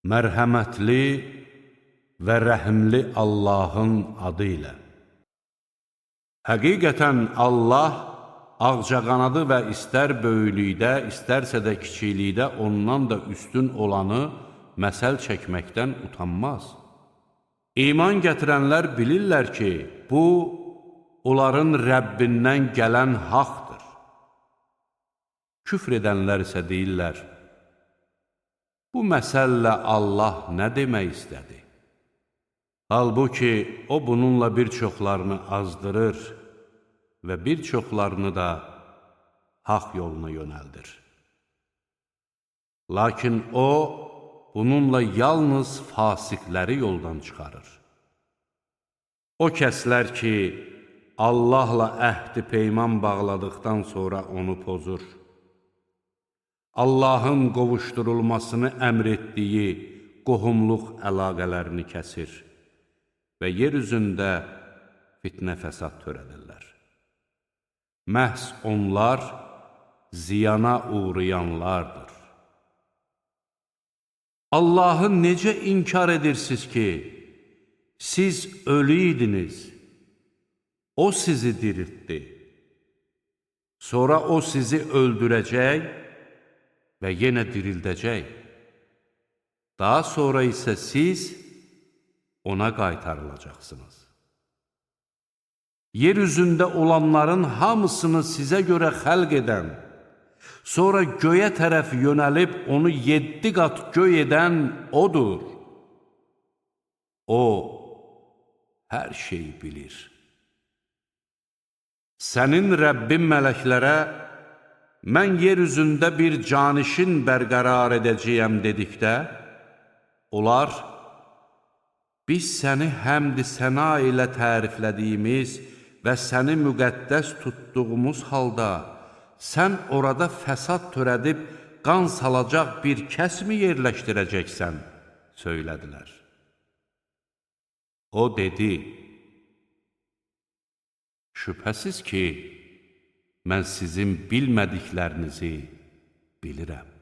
mərhəmətli və rəhimli Allahın adı ilə. Həqiqətən Allah ağcaqanadı və istər böyüklükdə, istərsə də kiçiklikdə ondan da üstün olanı məsəl çəkməkdən utanmaz. İman gətirənlər bilirlər ki, bu, onların Rəbbindən gələn haqdır. Küfr edənlər isə deyirlər, bu məsəllə Allah nə demək istədi? Halbuki, o bununla bir çoxlarını azdırır və bir çoxlarını da haqq yoluna yönəldir. Lakin o, bununla yalnız fasiqləri yoldan çıxarır. O kəslər ki, Allahla əhd-i peyman bağladıqdan sonra onu pozur, Allahın qovuşdurulmasını əmr etdiyi qohumluq əlaqələrini kəsir və yer üzündə fitnə fəsad törədirlər. Məhz onlar ziyana uğrayanlardır. Allahı necə inkar edirsiniz ki, siz ölü idiniz, o sizi diriltdi. Sonra o sizi öldürəcək və yenə dirildəcək. Daha sonra isə siz ona qaytarılacaqsınız. Yer üzündə olanların hamısını sizə görə xəlq edən, sonra göyə tərəf yönəlib onu 7 qat göy edən odur. O, hər şeyi bilir. Sənin Rəbbin mələklərə, mən yer üzündə bir canişin bərqərar edəcəyəm dedikdə, onlar, biz səni həmd-i səna ilə təriflədiyimiz və səni müqəddəs tutduğumuz halda, sən orada fəsad törədib, qan salacaq bir kəsmi yerləşdirəcəksən, söylədilər. O dedi, şübhəsiz ki, mən sizin bilmədiklərinizi bilirəm.